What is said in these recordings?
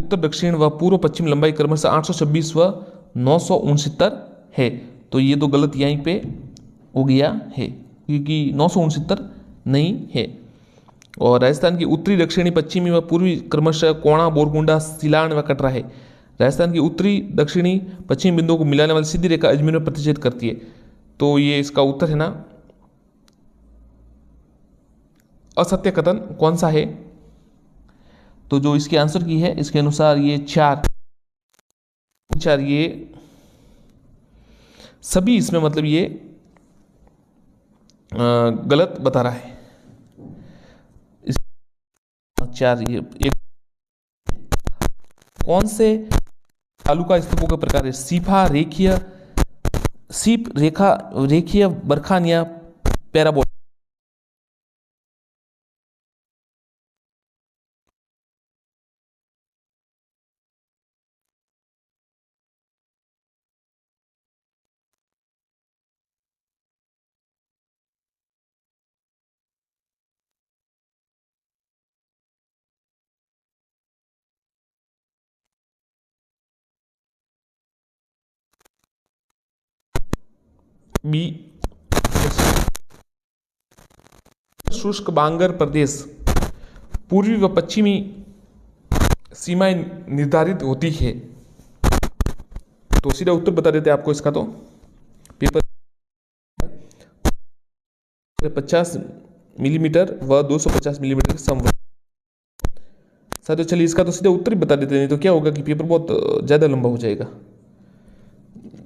उत्तर दक्षिण व पूर्व पश्चिम लंबाई क्रमशः 826 व 969 है। तो ये तो गलत यहीं पे हो गया है, क्योंकि 969 नहीं है। और राजस्थान की उत्तरी, दक्षिणी, पश्चिमी व पूर्वी क्रमशः कोणा, बोरकुंडा, सिलान व कटरा है। राजस्थान की उत्तरी, दक्षिणी, पश्चिमी बिंदुओं को मिलाने वाली सीधी रेखा अजमेर में प्रतिच्छेद करती है। तो ये इसका उत्तर है ना, असत्य कथन कौन सा है? तो जो इसके आंसर की है, इसके अनुसार ये चार ये सभी इसमें मतलब ये गलत बता रहा है। चार ये एक कौन से तालुका स्तूपों के प्रकार है? सीफा, रेखीय, सीप, रेखा, रेखीय, बरखान या पैराबोल? बी, शुष्क बांगर प्रदेश पूर्वी व पश्चिमी सीमाएं निर्धारित होती है। तो सीधा उत्तर बता देते हैं आपको इसका। तो पेपर 50 मिलीमीटर व 250 मिलीमीटर के समवर्ती। साथियों चलिए इसका तो सीधा उत्तर ही बता देते हैं, नहीं तो क्या होगा कि पेपर बहुत ज़्यादा लंबा हो जाएगा,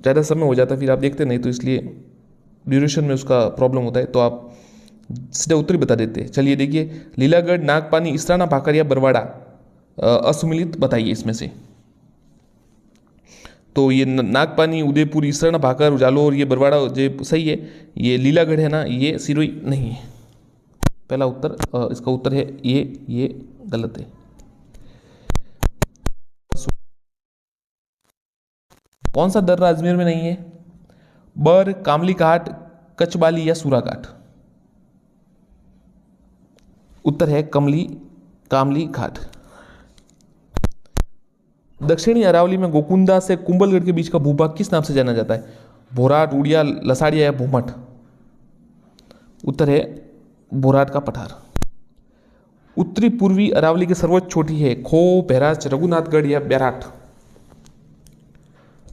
ज़्यादा समय हो जाता है, फिर आप देखते नहीं, तो इसलिए ड्यूरेशन में उसका प्रॉब्लम होता है। तो आप सीधा उत्तर ही बता देते हैं। चलिए देखिए, लीलागढ़, नागपानी, इसराना, भाकर या बरवाड़ा असुमिलित बताइए इसमें से। तो ये नागपानी, उदयपुर, इसराना, भाकर, जालोर, ये बरवाड़ा जो सही है। ये लीलागढ़ है ना, ये सिरोही नहीं है। पहला उत्तर इसका उत्तर है ये गलत है। कौन सा दर्रा अजमेर में नहीं है? बर, कामली घाट, कचबाली या सूरा घाट? उत्तर है कामली घाट। दक्षिणी अरावली में गोकुंदा से कुंभलगढ़ के बीच का भूभाग किस नाम से जाना जाता है? भोराट, उड़िया, लसाड़िया या भूमठ? उत्तर है भोराट का पठार। उत्तरी पूर्वी अरावली की सर्वोच्च चोटी है? खो, बहराच, रघुनाथगढ़ या बैराट?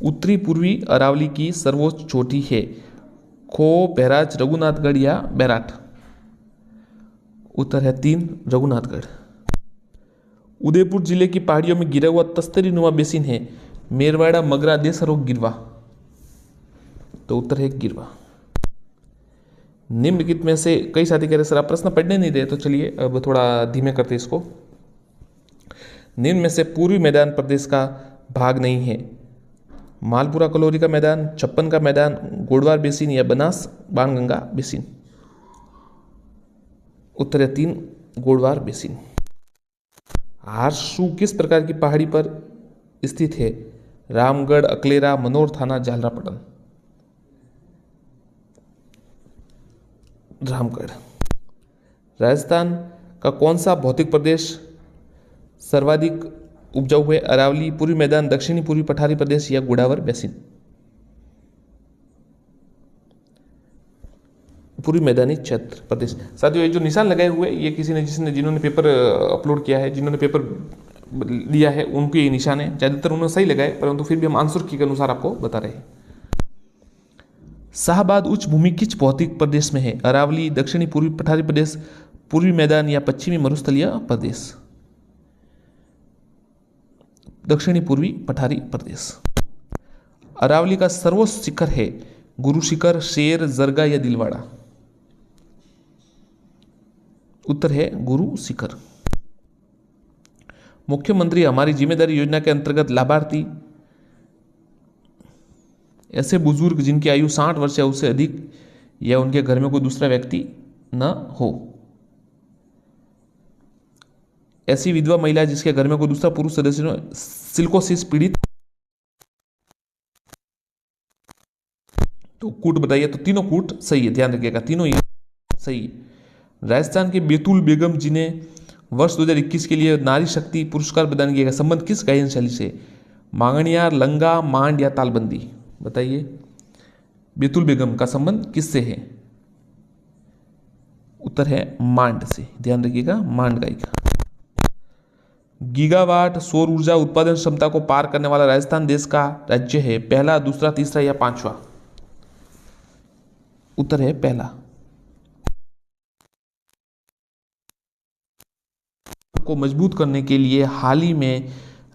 उत्तरी पूर्वी अरावली की सर्वोच्च चोटी है? खो, बहराच, रघुनाथगढ़ या बैराट? उत्तर है 3 रघुनाथगढ़। उदयपुर जिले की पहाड़ियों में गिरा हुआ तस्तरी नुमा बेसिन है? मेरवाड़ा, मगरा, देसरोग, गिरवा? तो उत्तर है गिरवा। निम्नलिखित में से कई साथी कह रहे सर आप प्रश्न पढ़ने नहीं रहे, तो चलिए अब थोड़ा धीमे करते इसको। निम्न में से पूर्वी मैदान प्रदेश का भाग नहीं है? मालपुरा कलोरी का मैदान, छप्पन का मैदान, गोडवार बेसिन या बनास बाणगंगा बेसिन? उत्तर है 3 गोडवार बेसिन। हारसू किस प्रकार की पहाड़ी पर स्थित है? रामगढ़, अकलेरा, मनोर थाना, झालरापटन? रामगढ़। राजस्थान का कौन सा भौतिक प्रदेश सर्वाधिक उपजाऊ है? अरावली, पूर्वी मैदान, दक्षिणी पूर्वी पठारी प्रदेश या गोदावरी बेसिन? पूर्वी मैदानी क्षेत्र प्रदेश। साथियों ये जो निशान लगाए हुए ये किसी ने जिन्होंने पेपर अपलोड किया है, जिन्होंने पेपर लिया है, उनके ये निशान है। ज़्यादातर उन्होंने सही लगाए, परंतु फिर भी हम आंसर की के अनुसार आपको बता रहे हैं। शाहबाद उच्च भूमि किस भौतिक प्रदेश में है? अरावली, दक्षिणी पूर्वी पठारी प्रदेश, पूर्वी मैदान या पश्चिमी मरुस्थलीय प्रदेश? दक्षिणी पूर्वी पठारी प्रदेश। अरावली का सर्वोच्च शिखर है? गुरु शिखर, शेर, जरगा या दिलवाड़ा? उत्तर है गुरु शिखर। मुख्यमंत्री हमारी जिम्मेदारी योजना के अंतर्गत लाभार्थी ऐसे बुजुर्ग जिनकी आयु 60 वर्ष या उससे अधिक या उनके घर में कोई दूसरा व्यक्ति न हो। ऐसी विधवा महिला जिसके घर में कोई दूसरा पुरुष सदस्य सिलिकोसिस पीड़ित। तो कूट बताइए। तो तीनों कूट सही है, ध्यान रखिएगा, तीनों ही सही है। राजस्थान के बेतुल बेगम जिन्हें वर्ष 2021 के लिए नारी शक्ति पुरस्कार प्रदान किया गया, संबंध किस गायन शैली से? मांगणियार, लंगा, मांड या तालबंदी? बताइए। बेतुल बेगम का संबंध किससे है? उत्तर है मांड से, ध्यान रखिएगा, मांड गायिका। गीगावाट सौर ऊर्जा उत्पादन क्षमता को पार करने वाला राजस्थान देश का राज्य है, पहला, दूसरा, तीसरा या पांचवा? उत्तर है पहला। को मजबूत करने के लिए हाल ही में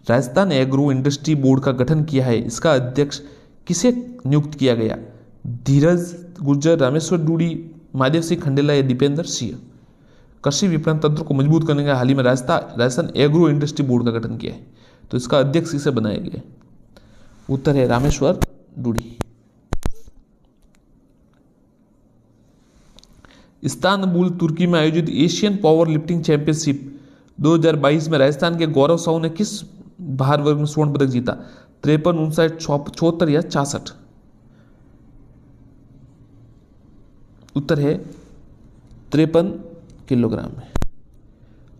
राजस्थान एग्रो इंडस्ट्री बोर्ड का गठन किया है, इसका अध्यक्ष किसे नियुक्त किया गया? धीरज गुर्जर, रामेश्वर डूडी, महादेव सिंह खंडेला या दीपेंद्र सिंह? कृषि विपणन तंत्र को मजबूत करने का हाल ही में राजस्थान एग्रो इंडस्ट्री बोर्ड का गठन किया है, तो इसका अध्यक्ष किसे बनाया गया? उत्तर है रामेश्वर डूडी। इस्तांबुल तुर्की में आयोजित एशियन पावर लिफ्टिंग चैंपियनशिप 2022 में राजस्थान के गौरव साहू ने किस भार वर्ग में स्वर्ण पदक जीता? 53, 59, 74 या 66? उत्तर है 53 किलोग्राम में।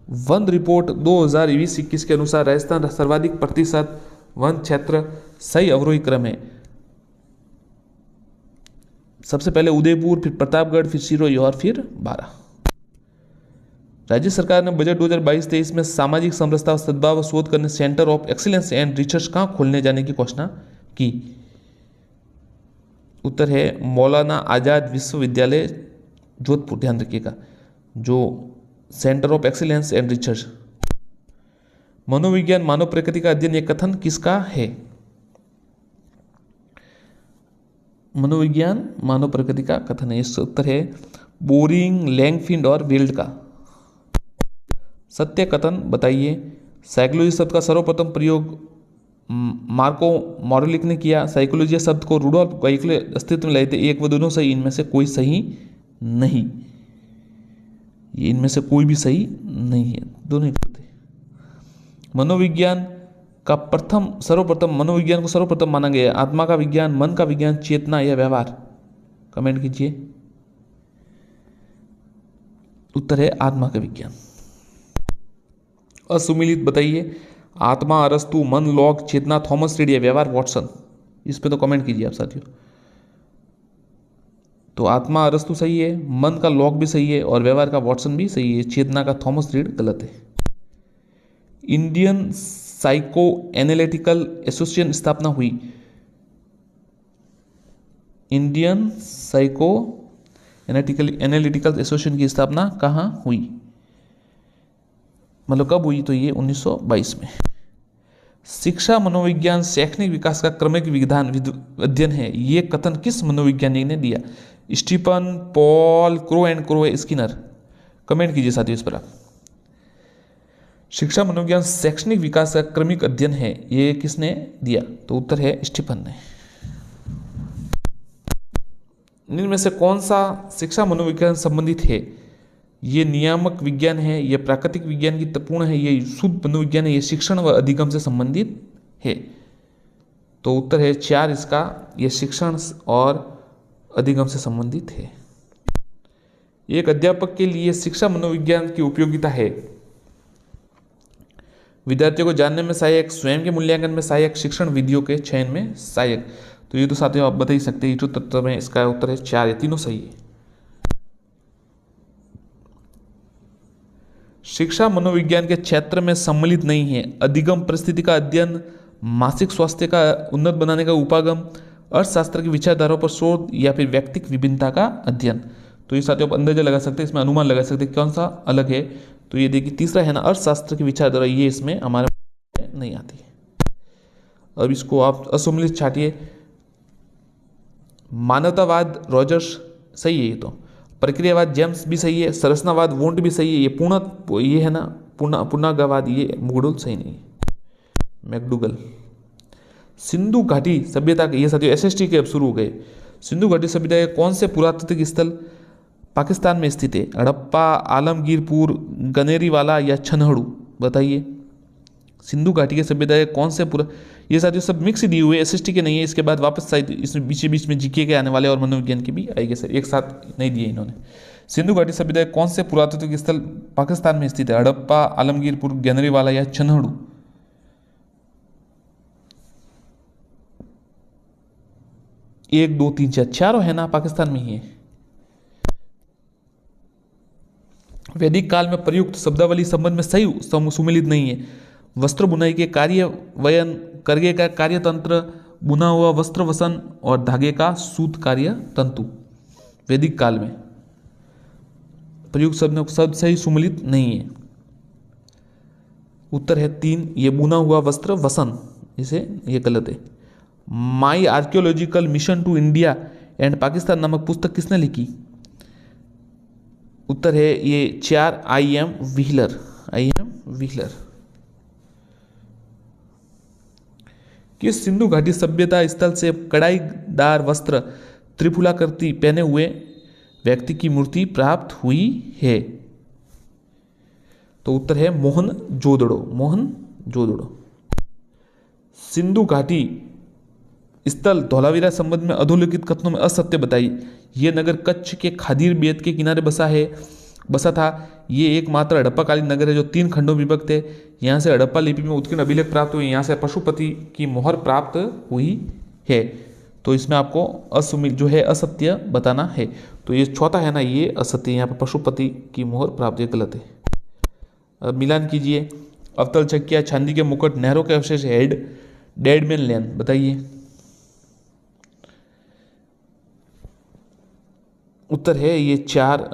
वन रिपोर्ट 2020-21 के अनुसार राजस्थान सर्वाधिक प्रतिशत वन क्षेत्र सही अवरोही क्रम है। सबसे पहले उदयपुर, फिर प्रतापगढ़, फिर सिरोही और फिर बारां। राज्य सरकार ने बजट 2022-23 में सामाजिक समरसता और सद्भाव शोध करने centre of excellence and research कहाँ खोलने जाने की घोषणा की? उत्तर है मौलाना आजाद विश्वविद्यालय जोधपुर, ध्यान रखिएगा, जो centre of excellence and research. मनोविज्ञान मानव प्रकृति का अध्ययन, यह कथन किसका है? मनोविज्ञान मानव प्रकृति का कथन है, इसका उत्तर है बोरिंग, लैंगफिल्ड और वेल्ड का। सत्य कथन बताइए। साइकोलॉजी शब्द का सर्वप्रथम प्रयोग मार्को मॉरेलिक ने किया। साइकोलॉजी शब्द को रुडोल्फ गाइकले अस्तित्व में लाए थे। एक व दोनों सही, इनमें से कोई सही नहीं, ये इनमें से कोई भी सही नहीं है, दोनों ही गलत है। मनोविज्ञान का सर्वप्रथम मनोविज्ञान को सर्वप्रथम माना गया। आत्मा का विज्ञान, मन का विज्ञान, चेतना या व्यवहार? कमेंट कीजिए। उत्तर है आत्मा का विज्ञान। असुमिलित बताइए। आत्मा अरस्तु, मन लॉक, चेतना थॉमस रीड या व्यवहार वॉटसन? इस पे तो कमेंट कीजिए आप साथियों। तो आत्मा अरस्तु सही है, मन का लॉक भी सही है और व्यवहार का वॉटसन भी सही है, चेतना का थॉमस रीड गलत है। इंडियन साइको एनालिटिकल एसोसिएशन स्थापना हुई। इंडियन साइको एनालिटिकल एसोसिएशन की स्थापना कहाँ हुई? मतलब कब हुई? तो ये 1922 में। शिक्षा मनोविज्ञान शैक्षणिक विकास का क्रमिक विधान अध्ययन है, ये कथन किस मनोवैज्ञानिक ने दिया? Stephen, Paul, Crow and Crow, Skinner? Comment कीजिए साथियों इस पर आप। शिक्षा मनोविज्ञान शैक्षणिक विकास का क्रमिक अध्ययन है, ये किसने दिया? तो उत्तर है स्टीफन ने। इनमें से कौन सा शिक्षा मनोविज्ञान संबंधित है? ये नियामक विज्ञान है, ये प्राकृतिक विज्ञान की पूर्ण है, ये शुद्ध मनोविज्ञान है, ये शिक्षण व अधिगम से संबंधित है। तो उत्तर है 4 इसका, ये शिक्षण और अधिगम से संबंधित है। एक अध्यापक के लिए शिक्षा मनोविज्ञान की उपयोगिता है। विद्यार्थियों को जानने में सहायक, स्वयं के मूल्यांकन में सहायक, शिक्षण विधियों के चयन में सहायक। तो ये तो साथियों आप बता ही सकते हैं, जो तत्व में इसका उत्तर है 4, ये तीनों सही है। शिक्षा मनोविज्ञान के क्षेत्र में सम्मिलित नहीं है। अधिगम परिस्थिति का अध्ययन, मानसिक स्वास्थ्य का उन्नत बनाने का उपागम, अर्थशास्त्र की विचारधाराओं पर शोध या फिर व्यक्तिक विभिन्नता का अध्ययन। तो ये साथियों आप अंदाजा लगा सकते हैं, इसमें अनुमान लगा सकते हैं कौन सा अलग है। तो ये देखिए तीसरा है ना, अर्थशास्त्र की विचारधारा, ये इसमें हमारे नहीं आती है। अब इसको आप असुमिलित छाटिए। मानवतावाद रॉजर्स सही है, ये तो। प्रक्रियावाद जेम्स भी सही है। संरचनावाद वोंट भी सही है। ये ये है ना पुनर्गवाद, ये मुगडुल सही नहीं है, मैकडूगल। सिंधु घाटी सभ्यता के, ये साथियों एसएसटी के अब शुरू हो गए। सिंधु घाटी सभ्यता के कौन से पुरातात्विक स्थल पाकिस्तान में स्थित है? हड़प्पा, आलमगीरपुर, गनेरीवाला या छनहड़ू? बताइए। सिंधु घाटी के सभ्यता के कौन से ये साथियों सब मिक्स दिए हुए, एसएसटी के नहीं है। इसके बाद वापस शायद इसमें बीच में जीके के आने वाले और मनोविज्ञान के भी आएंगे सर, एक साथ नहीं दिए इन्होंने। सिंधु घाटी सभ्यता कौन से पुरातात्विक स्थल पाकिस्तान में स्थित है? हड़प्पा, आलमगीरपुर, गनरीवाला या चन्हड़ू? 1, 2, 3, 4 चारों है ना पाकिस्तान में ही है। वैदिक काल में प्रयुक्त शब्दावली संबंध में सही सुमेलित नहीं है। वस्त्र बुनाई के कार्यान्वयन, करगे का कार्यतंत्र, बुना हुआ वस्त्र वसन और धागे का सूत कार्य तंतु। वैदिक काल में प्रयुक्त शब्द सही सुमेलित नहीं है। उत्तर है 3, ये बुना हुआ वस्त्र वसन, इसे ये गलत है। My archaeological mission to India and Pakistan नामक पुस्तक किसने लिखी? उत्तर है ये 4, I.M. व्हीलर। I.M. व्हीलर। किस सिंधु घाटी सभ्यता स्थल से कढ़ाईदार वस्त्र त्रिफुलाकृति पहने हुए व्यक्ति की मूर्ति प्राप्त हुई है? तो उत्तर है मोहनजोदड़ो। मोहनजोदड़ो। सिंधु घाटी स्थल धौलावीरा संबंध में अधोलिखित कथनों में असत्य बताई। ये नगर कच्छ के खादीर बेत के किनारे बसा था। ये एकमात्र हड़प्पाकालीन नगर है जो 3 खंडों में विभक्त है। यहाँ से हड़प्पा लिपि में उत्कीर्ण अभिलेख प्राप्त हुए। यहाँ से पशुपति की मोहर प्राप्त हुई है। तो इसमें आपको जो है असत्य बताना है। तो ये चौथा है ना, ये असत्य, यहाँ पर पशुपति की मोहर प्राप्त, ये गलत है। अब मिलान कीजिए। अवतल चक्किया, चांदी के मुकुट, नहरों के अवशेष, डेड मैन लैंड, बताइए। उत्तर है ये 4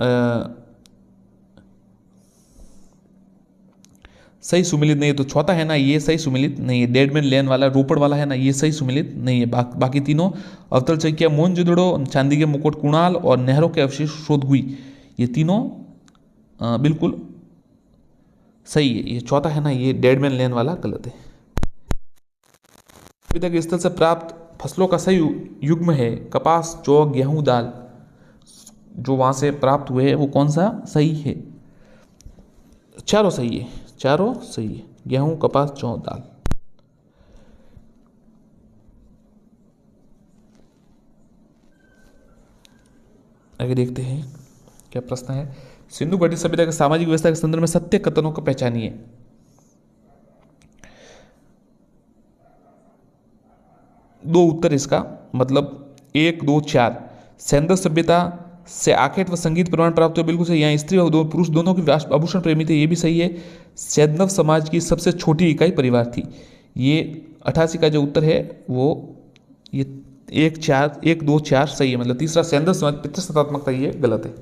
सही सुमिलित नहीं है। तो चौथा है ना, ये सही सुमिलित नहीं है। डेडमैन लेन वाला, रोपड़ वाला है ना, ये सही सुमिलित नहीं है। बाकी तीनों अवतल चक्किया मोहनजोदड़ो, चांदी के मुकुट कुणाल और नहरों के अवशेष शोधगुई, ये तीनों बिल्कुल सही है। ये चौथा है ना, ये डेडमैन लेन वाला गलत है। सभ्यता के स्थल से प्राप्त फसलों का सही युग्म है कपास, जौ, गेहूं, दाल। जो वहां से प्राप्त हुए हैं वो कौन सा सही है? चारों सही है, चारों सही है। गेहूं, कपास, जौ, दाल। आगे देखते हैं क्या प्रश्न है। सिंधु घाटी सभ्यता के सामाजिक व्यवस्था के संदर्भ में सत्य कथनों को पहचानिए। दो उत्तर इसका, मतलब 1, 2, 4। सैंदव सभ्यता से आखेट व संगीत प्रमाण प्राप्त हुए, बिल्कुल सही। यहाँ स्त्री और पुरुष दोनों की आभूषण प्रेमी थे, ये भी सही है। सैंदव समाज की सबसे छोटी इकाई परिवार थी, ये 88 का जो उत्तर है वो ये 1, 2, 4 सही है। मतलब तीसरा सैंदव समाज पितृसत्तात्मकता, ये गलत है।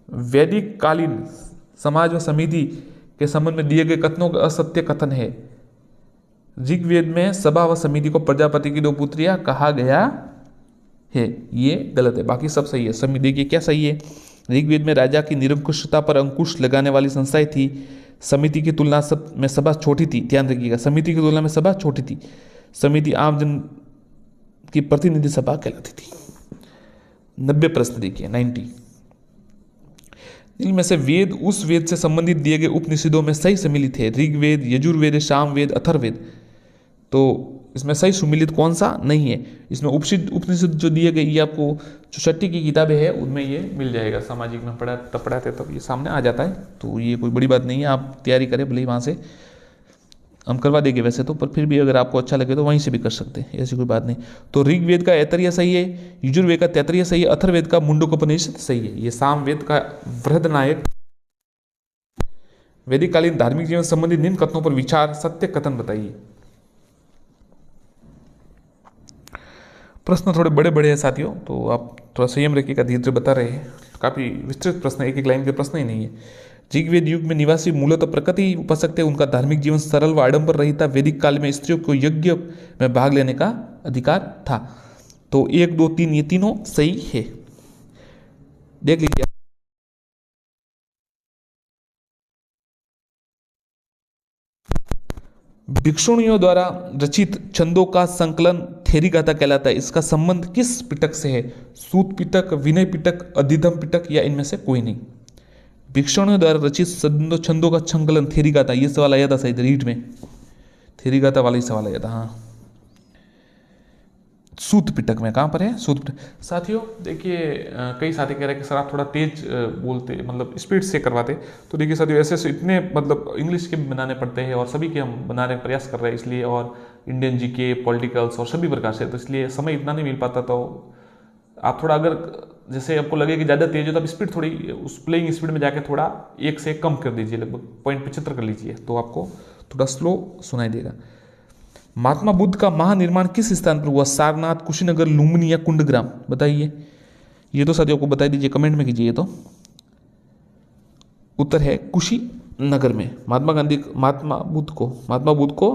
वैदिक कालीन समाज व समिति के संबंध में दिए गए कथनों का असत्य कथन है। ऋग्वेद में सभा व समिति को प्रजापति की 2 पुत्रियां कहा गया है, ये गलत है। बाकी सब सही है। समिति देखिए क्या सही है। ऋग्वेद में राजा की निरंकुशता पर अंकुश लगाने वाली संस्थाएं थी। समिति की तुलना में सभा छोटी थी। ध्यान रखिएगा, समिति की तुलना में सभा छोटी थी। समिति आम जन की प्रतिनिधि सभा कहलाती थी। 90 प्रश्न देखिए, 90। इनमें से वेद उस वेद से संबंधित दिए गए उपनिषदों में सही सम्मिलित है। ऋग्वेद, यजुर्वेद, सामवेद, अथर्ववेद। तो इसमें सही सुमिलित कौन सा नहीं है? इसमें उपनिषद जो दिए गए, ये आपको जो 6ठी की किताबें है उनमें ये मिल जाएगा। सामाजिक में पढ़ाते तब ये सामने आ जाता है, तो ये कोई बड़ी बात नहीं है। आप तैयारी करें, भले ही वहाँ से हम करवा देंगे वैसे तो, पर फिर भी अगर आपको अच्छा लगे तो वहीं से भी कर सकते हैं, ऐसी कोई बात नहीं। तो ऋग्वेद का ऐतरेय सही है, यजुर्वेद का तैतरीय सही है, अथर्ववेद का मुंडकोपनिषद सही है। ये सामवेद का बृहदनायक। वैदिक कालीन धार्मिक जीवन संबंधित निम्न कथनों पर विचार, सत्य कथन बताइए। प्रश्न थोड़े बड़े बड़े हैं साथियों, तो आप थोड़ा संयम रखिएगा, धीरे बता रहे हैं। काफ़ी विस्तृत प्रश्न, एक लाइन के प्रश्न ही नहीं है। ऋग्वेद युग में निवासी मूलतः प्रकृति उपासक थे। उनका धार्मिक जीवन सरल व आडंबर रहित था। वैदिक काल में स्त्रियों को यज्ञ में भाग लेने का अधिकार था। तो 1, 2, 3 ये तीनों सही है। देख लीजिए। भिक्षुणियों द्वारा रचित छंदों का संकलन थेरीगाथा कहलाता है। इसका संबंध किस पिटक से है? सूत पिटक, विनय पिटक, अधिधम पिटक या इनमें से कोई नहीं? भिक्षुणियों द्वारा रचित छंदों का संकलन थेरीगाथा, ये सवाल आया था शायद रीट में, थेरीगाथा वाला ही सवाल आया था। हाँ, सूत पिटक में। कहाँ पर है? सूत पिटक। साथियों देखिए, कई साथी कह रहे हैं कि सर आप थोड़ा तेज बोलते, मतलब स्पीड से करवाते। तो देखिए साथियों, ऐसे ऐसे इतने मतलब इंग्लिश के भी बनाने पड़ते हैं और सभी के हम बनाने का प्रयास कर रहे हैं इसलिए, और इंडियन जीके, पॉलिटिकल्स और सभी प्रकार से, तो इसलिए समय इतना नहीं मिल पाता। तो आप थोड़ा, अगर जैसे आपको लगे कि ज़्यादा तेज हो तो आप स्पीड थोड़ी उस प्लेइंग स्पीड में जाके थोड़ा 1 से कम कर दीजिए, लगभग 0.75 कर लीजिए, तो आपको थोड़ा स्लो सुनाई देगा। महात्मा बुद्ध का महानिर्माण किस स्थान पर हुआ? सारनाथ, कुशीनगर, लुम्बिनी या कुंडग्राम? बताइए। ये तो साथियों को बता दीजिए, कमेंट में कीजिए। तो उत्तर है कुशीनगर में। महात्मा बुद्ध को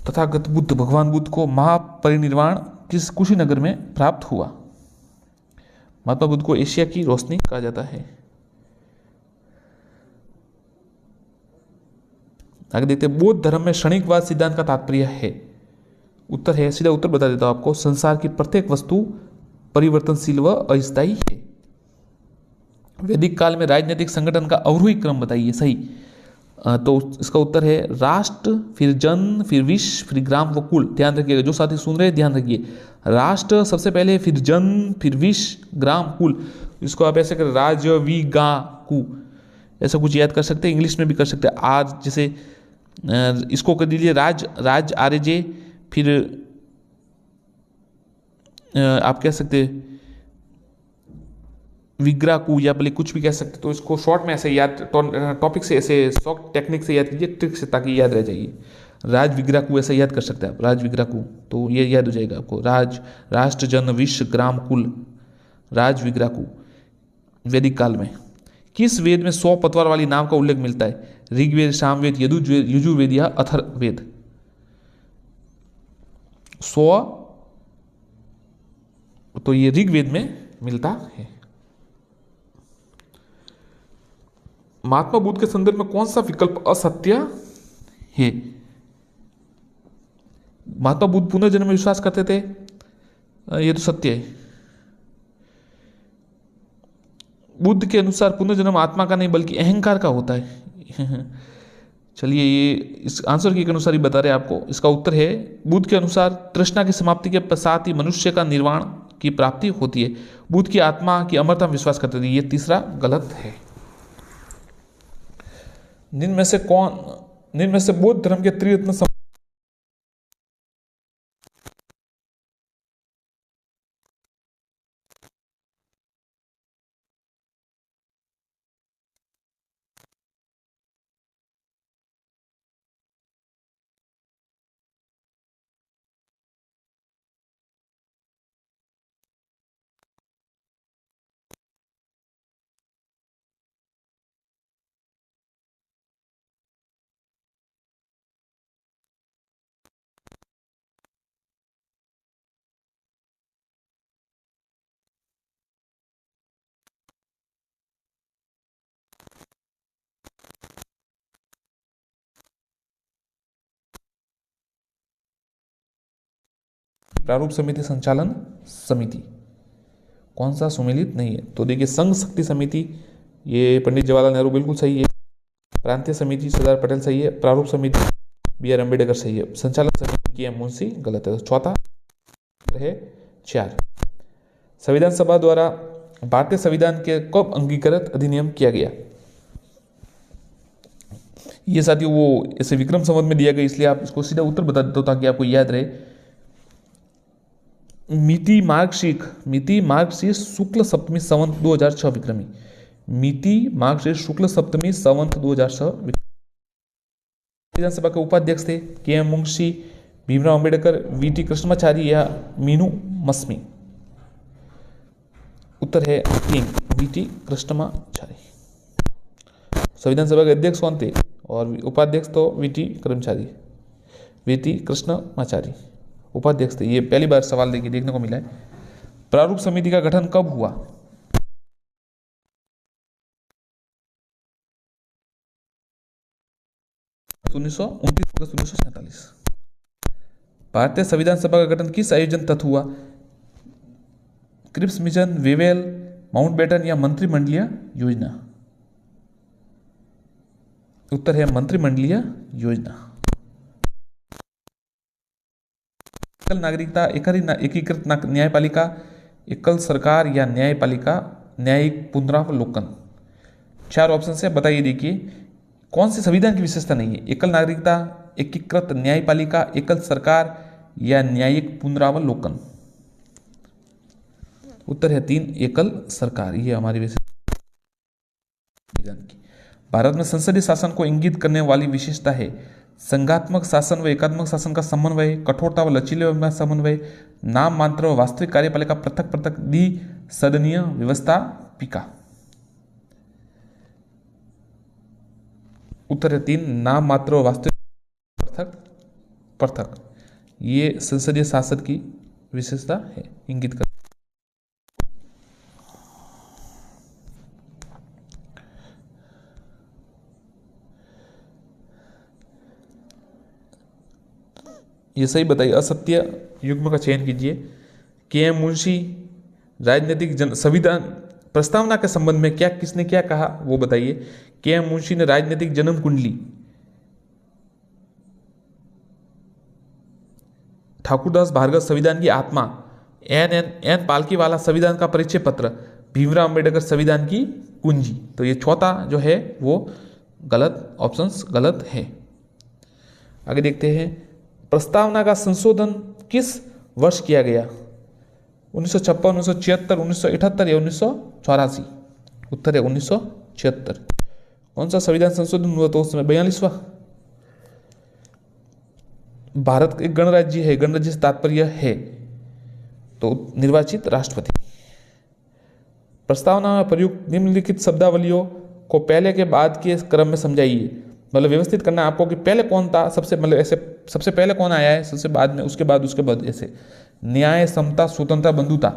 तथागत बुद्ध, भगवान बुद्ध को महापरिनिर्वाण किस कुशीनगर में प्राप्त हुआ? महात्मा बुद्ध को एशिया की रोशनी कहा जाता है। आगे देखते हैं, बौद्ध धर्म में क्षणिकवाद सिद्धांत का तात्पर्य है। उत्तर है, सीधा उत्तर बता देता हूं आपको, संसार की प्रत्येक वस्तु परिवर्तनशील व अस्थायी है। वैदिक काल में राजनीतिक संगठन का अवरोही क्रम बताइए। सही। तो इसका उत्तर है राष्ट्र, फिर जन, फिर विश्व, फिर ग्राम व कुल। ध्यान रखिएगा, जो साथी सुन रहे हैं ध्यान रखिए, राष्ट्र सबसे पहले, फिर जन, फिर विश्व, ग्राम, कुल। इसको आप ऐसे करें, राज वी गा कु, ऐसा कुछ याद कर सकते हैं। इंग्लिश में भी कर सकते हैं, आज जैसे इसको कर दीजिए राज, राज आर जे, फिर आप कह सकते हैं विग्राकू, या भले कुछ भी कह सकते। तो इसको शॉर्ट में ऐसे याद, टॉपिक से ऐसे शॉर्ट टेक्निक से याद कीजिए, ट्रिक से, ताकि याद रह जाइए। राज विग्राकू ऐसा याद कर सकते हैं आप, राज विग्राकू, तो ये याद हो जाएगा आपको। राज, राष्ट्र, जन, विश्व, ग्राम, कुल, राज विग्राकू। वैदिक काल में किस वेद में 100 पतवार वाली नाव का उल्लेख मिलता है? ऋग्वेद, सामवेद, यजुर्वेद या अथर्ववेद? 100, तो ये ऋग्वेद में मिलता है। महात्मा बुद्ध के संदर्भ में कौन सा विकल्प असत्य है? महात्मा बुद्ध पुनर्जन्म में विश्वास करते थे, ये तो सत्य है। बुद्ध के अनुसार पुनर्जन्म आत्मा का नहीं बल्कि अहंकार का होता है। चलिए, ये इस आंसर के अनुसार ही बता रहे हैं आपको। इसका उत्तर है, बुद्ध के अनुसार तृष्णा की समाप्ति के पश्चात ही मनुष्य का निर्वाण की प्राप्ति होती है। बुद्ध की आत्मा की अमरता में विश्वास करते थे, ये तीसरा गलत है। निम्न में से बौद्ध धर्म के त्रिरत्न प्रारूप समिति, संचालन समिति, कौन सा सुमेलित नहीं है? तो देखिए, संघ शक्ति समिति, ये पंडित जवाहरलाल नेहरू बिल्कुल सही है। प्रांतीय समिति, सरदार पटेल सही है। प्रारूप समिति, बी आर अम्बेडकर सही है। संचालन समिति, के एम मुंशी गलत है। तो चौथा है 4। संविधान सभा द्वारा भारतीय संविधान के कब अंगीकृत अधिनियम किया गया? ये साथियों वो ऐसे विक्रम संवत में दिया गया, इसलिए आप इसको सीधा उत्तर बता देते हो ताकि आपको याद रहे। मिति मार्गशीर्ष शुक्ल सप्तमी संवत 2006 विक्रमी। मिति मार्गशीर्ष शुक्ल सप्तमी संवत 2006 विधानसभा के उपाध्यक्ष थे के एम मुंशी, भीमराव अंबेडकर, वीटी कृष्णमाचारी या मीनू मस्मी? उत्तर है 3, वीटी कृष्णमाचारी। संविधान सभा के अध्यक्ष कौन थे और उपाध्यक्ष? तो वीटी कृष्णमाचारी उपाध्यक्ष थे। ये पहली बार सवाल देखने को मिला है। प्रारूप समिति का गठन कब हुआ? 1947। भारतीय संविधान सभा का गठन किस आयोजन तक हुआ? क्रिप्स मिशन, वेवेल, माउंटबेटन या मंत्रिमंडलीय योजना? उत्तर है मंत्रिमंडलीय योजना। एकल नागरिकता, एकीकृत न्यायपालिका, एकल सरकार या न्यायपालिका, न्यायिक पुनरावलोकन। 4 ऑप्शन से बताइए, देखिए कौन सी संविधान की विशेषता नहीं है? एकल नागरिकता, एकीकृत न्यायपालिका, एकल सरकार या न्यायिक पुनरावलोकन। उत्तर है 3, एकल सरकार। ये हमारी विशेषता संविधान की। भारत में संसदीय शासन को इंगित करने वाली विशेषता है संघात्मक शासन व एकात्मक शासन का समन्वय, कठोरता व लचीले में समन्वय, नाम मात्र व वास्तविक कार्यपालिका पृथक पृथक द्विसदनीय व्यवस्थापिका। उत्तर है 3, नाम मात्र व वास्तविक पृथक पृथक। ये संसदीय शासन की विशेषता है, इंगित कर। ये सही बताइए, असत्य युग्म का चयन कीजिए। के.एम. मुंशी राजनीतिक संविधान प्रस्तावना के संबंध में किसने क्या कहा वो बताइए। के.एम. मुंशी ने राजनीतिक जन्म कुंडली, ठाकुरदास भार्गव संविधान की आत्मा, एन पालकीवाला संविधान का परिचय पत्र, भीमराव अंबेडकर संविधान की कुंजी। तो ये चौथा जो है वो गलत, ऑप्शंस गलत है। आगे देखते हैं, प्रस्तावना का संशोधन किस वर्ष किया गया? 1956, 1976, 1978 या 1984? उत्तर है 1976। कौन सा संविधान संशोधन हुआ तो उस समय? 42वां। भारत एक गणराज्य है, गणराज्य से तात्पर्य है तो निर्वाचित राष्ट्रपति। प्रस्तावना में प्रयुक्त निम्नलिखित शब्दावलियों को पहले के बाद के क्रम में समझाइए। मतलब व्यवस्थित करना है आपको कि पहले कौन था, सबसे मतलब ऐसे सबसे पहले कौन आया है, सबसे बाद में, उसके बाद ऐसे। न्याय, समता, स्वतंत्रता, बंधुता,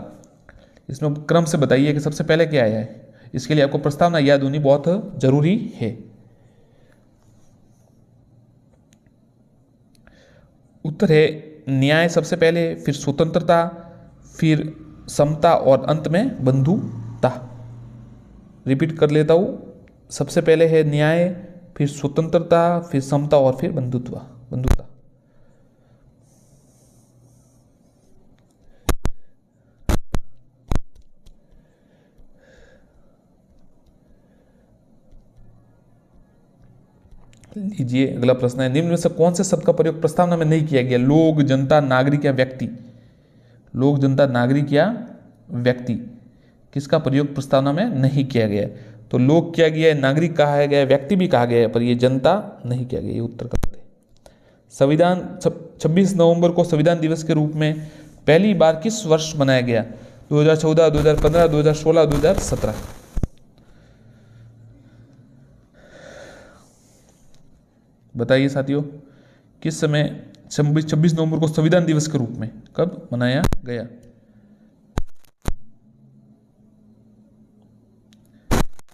इसमें क्रम से बताइए कि सबसे पहले क्या आया है। इसके लिए आपको प्रस्तावना याद होनी बहुत जरूरी है। उत्तर है न्याय सबसे पहले, फिर स्वतंत्रता, फिर समता और अंत में बंधुता। रिपीट कर लेता हूं, सबसे पहले है न्याय, फिर स्वतंत्रता, फिर समता और फिर बंधुता। लीजिए अगला प्रश्न है, निम्न में से कौन से शब्द का प्रयोग प्रस्तावना में नहीं किया गया? लोग, जनता, नागरिक या व्यक्ति। लोग, जनता, नागरिक या व्यक्ति, किसका प्रयोग प्रस्तावना में नहीं किया गया? तो लोग किया गया है, नागरिक कहा गया है, व्यक्ति भी कहा गया है, पर ये जनता नहीं किया गया। ये उत्तर गलत है। संविधान 26 नवंबर को संविधान दिवस के रूप में पहली बार किस वर्ष मनाया गया? 2014, 2015, 2016, 2017? बताइए साथियों, किस समय 26 नवंबर को संविधान दिवस के रूप में कब मनाया गया?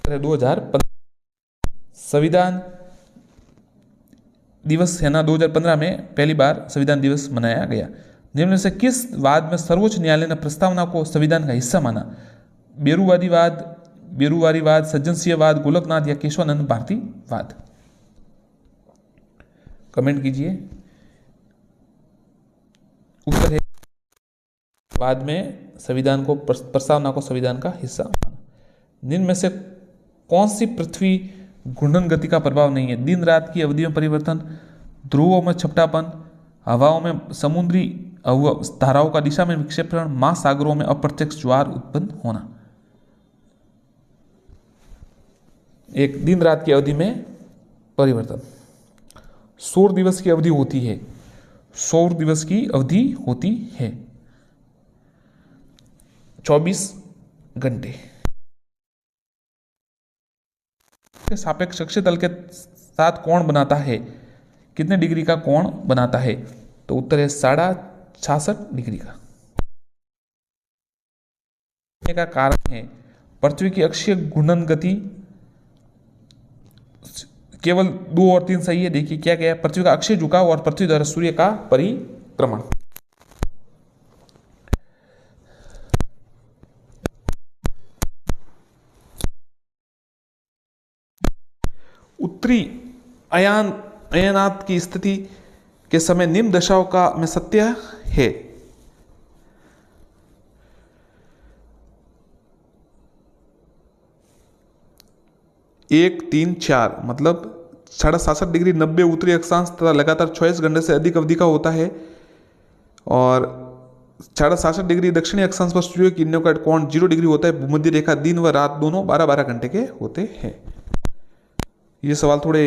है 2015। संविधान दिवस है ना 2015 में पहली बार संविधान दिवस मनाया गया। निम्न में से किस वाद में सर्वोच्च न्यायालय ने प्रस्तावना को संविधान का हिस्सा माना? बेरुवारीवाद, सज्जनसिंहवाद, गोलकनाथ या केशवानंद भारतीवाद? कमेंट कीजिए। उत्तर है बाद में संविधान को प्रस्तावना को संविधान का हिस्सा माना। निम्न में से कौन सी पृथ्वी घूर्णन गति का प्रभाव नहीं है? दिन रात की अवधि में परिवर्तन, ध्रुवों में छपटापन, हवाओं में समुद्री धाराओं का दिशा में विक्षेपण, महासागरों में अप्रत्यक्ष ज्वार उत्पन्न होना। एक दिन रात की अवधि में परिवर्तन। सौर दिवस की अवधि होती है, सौर दिवस की अवधि होती है 24 घंटे। सापेक्ष अक्षीय तल के साथ कोण बनाता है, कितने डिग्री का कोण बनाता है? तो उत्तर है 66.5 डिग्री का। का कारण है पृथ्वी की अक्षीय घूर्णन गति केवल 2 और 3 सही है। देखिए क्या क्या है, पृथ्वी का अक्षीय झुकाव और पृथ्वी द्वारा सूर्य का परिक्रमण। उत्तरी अयानात की स्थिति के समय निम्न दशाओं का में सत्य है। 1, 3, 4 मतलब 67.5 डिग्री 90 उत्तरी अक्षांश तथा लगातार 24 घंटे से अधिक अवधि का होता है। और 67 डिग्री दक्षिणी अक्षांश पर सूर्य की किरणों का कोण 0 डिग्री होता है। भूमध्य रेखा दिन व रात दोनों 12-12 घंटे के होते हैं। ये सवाल थोड़े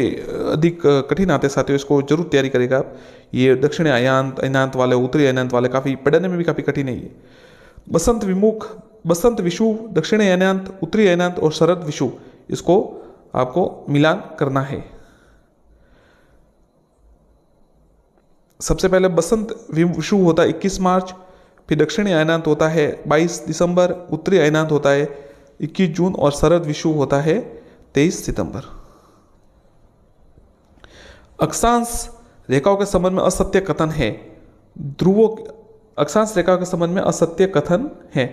अधिक कठिन आते हैं साथियों, इसको जरूर तैयारी करेगा आप। ये दक्षिणी अयनांत वाले, उत्तरी अयनांत वाले काफ़ी पढ़ने में भी काफ़ी कठिन है ये। बसंत विमुख, बसंत विषुव, दक्षिणी अयनांत, उत्तरी अयनांत और शरद विषुव, इसको आपको मिलान करना है। सबसे पहले बसंत विषुव होता है 21 मार्च, फिर दक्षिणी अयनांत होता है 22 दिसंबर, उत्तरी अयनांत होता है 21 जून और शरद विषुव होता है 23 सितंबर। अक्षांश रेखाओं के संबंध में असत्य कथन है। ध्रुवों, अक्षांश रेखाओं के संबंध में असत्य कथन है।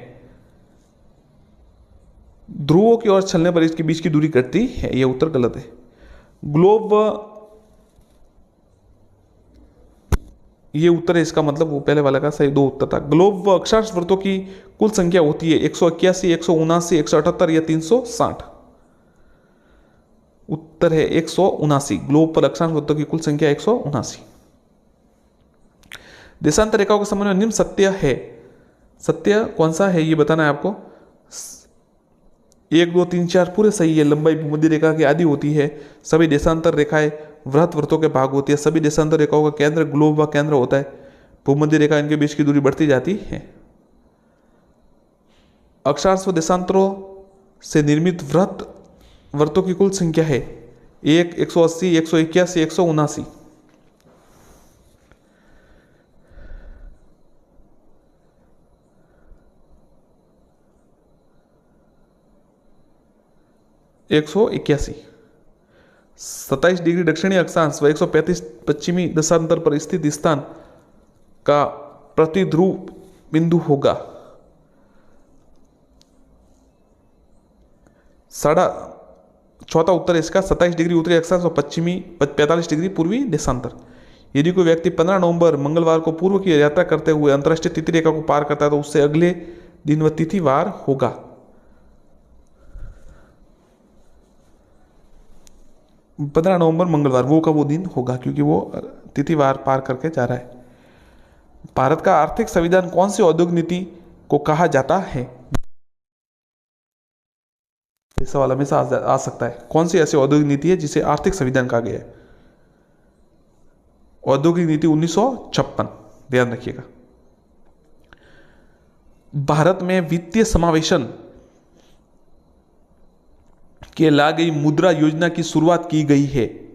ध्रुवों की ओर चलने पर इसके बीच की दूरी घटती है, यह उत्तर गलत है। ग्लोब, ये उत्तर है इसका, मतलब वो पहले वाला का सही 2 उत्तर था। ग्लोब व अक्षांश वृत्तों की कुल संख्या होती है 181, 179, 178 या 360। उत्तर है 179। ग्लोब पर अक्षांश वृत्तों की कुल संख्या 179। देशांतर रेखाओं के संबंध में निम्न सत्य है। सत्य कौन सा है ये बताना है आपको। 1, 2, 3, 4 पूरे सही है। लंबाई भूमध्य रेखा की आधी होती है। सभी देशांतर रेखाएं वृत्त वृत्तों के भाग होती है। सभी देशांतर रेखाओं का केंद्र ग्लोब व केंद्र होता है। भूमध्य रेखा, इनके बीच की दूरी बढ़ती जाती है। अक्षांश व देशांतरों से निर्मित वृत्त वृत्तों की कुल संख्या है 1, 180, 181, 179। एक 27 डिग्री दक्षिणी अक्षांश व 135 पश्चिमी दशांतर पर स्थित स्थान का प्रतिध्रुव बिंदु होगा। चौथा उत्तर है इसका 27 डिग्री उत्तरी अक्षांश और पश्चिमी 45 डिग्री पूर्वी देशांतर। यदि कोई व्यक्ति 15 नवंबर मंगलवार को पूर्व की यात्रा करते हुए अंतर्राष्ट्रीय तिथि रेखा को पार करता है तो उससे अगले दिन वह तिथिवार होगा। 15 नवंबर मंगलवार वो का वो दिन होगा, क्योंकि वो तिथिवार पार करके जा रहा है। भारत का आर्थिक संविधान कौन सी औद्योगिक नीति को कहा जाता है। ये सवाल हमेशा आ सकता है। कौन सी ऐसी औद्योगिक नीति है जिसे आर्थिक संविधान कहा गया है। औद्योगिक नीति 1956, ध्यान रखिएगा। भारत में वित्तीय समावेशन के ला गई मुद्रा योजना की शुरुआत की गई है।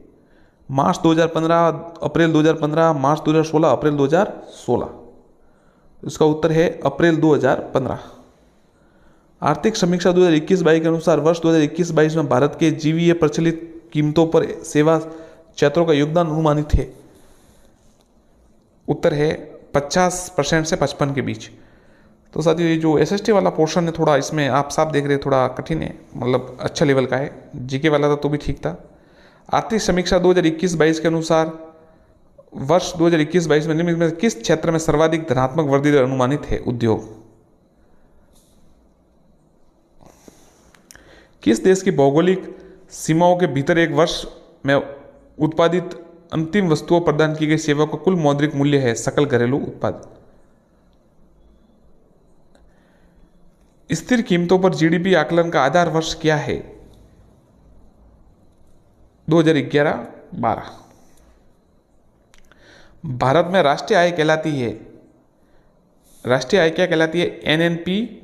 मार्च 2015, अप्रैल 2015, मार्च 2016, अप्रैल 2016। इसका उत्तर है अप्रैल 2015। आर्थिक समीक्षा 2021-22 के अनुसार वर्ष 2021-22 में भारत के जीवीए प्रचलित कीमतों पर सेवा क्षेत्रों का योगदान अनुमानित है। उत्तर है 50% से 55 के बीच। तो साथियों ये जो एसएसटी वाला पोर्शन है थोड़ा इसमें आप साफ देख रहे हैं थोड़ा कठिन है, मतलब अच्छा लेवल का है। जीके वाला था तो भी ठीक था। आर्थिक समीक्षा 2021-22 के अनुसार वर्ष 2021-22 में निम्न में किस क्षेत्र में सर्वाधिक धनात्मक वृद्धि दर अनुमानित है। उद्योग। किस देश की भौगोलिक सीमाओं के भीतर एक वर्ष में उत्पादित अंतिम वस्तुओं प्रदान की गई सेवा का कुल मौद्रिक मूल्य है। सकल घरेलू उत्पाद। स्थिर कीमतों पर जीडीपी आकलन का आधार वर्ष क्या है। 2011-12। भारत में राष्ट्रीय आय कहलाती है, राष्ट्रीय आय क्या कहलाती है। एनएनपी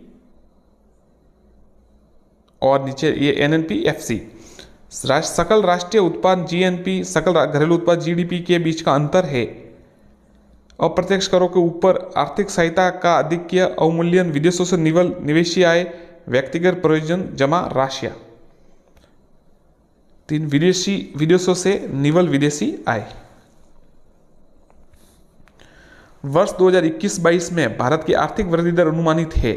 और नीचे ये एनएनपी-एफसी। सकल राष्ट्रीय उत्पाद जीएनपी, सकल घरेलू उत्पाद जीडीपी के बीच का अंतर है। अप्रत्यक्ष करों के ऊपर आर्थिक सहायता का आधिक्य, अवमूल्यन, विदेशों से निवेशी आय, व्यक्तिगत प्रयोजन जमा राशियां। 3 विदेशों से निवल विदेशी आय। वर्ष 2021-22 में भारत की आर्थिक वृद्धि दर अनुमानित है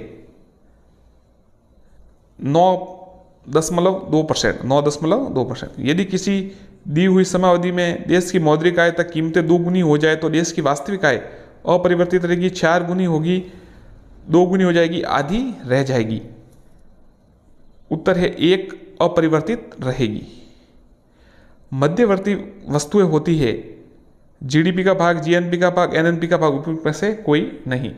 9.2%। 9.2%। यदि किसी दी हुई समयावधि में देश की मौद्रिक आय तक कीमतें 2 गुनी हो जाए तो देश की वास्तविक आय अपरिवर्तित रहेगी, 4 गुनी होगी, 2 गुनी हो जाएगी, आधी रह जाएगी। उत्तर है 1 अपरिवर्तित रहेगी। मध्यवर्ती वस्तुएं होती है, जीडीपी का भाग, जीएनपी का भाग, एनएनपी का भाग, उपयुक्त में से कोई नहीं।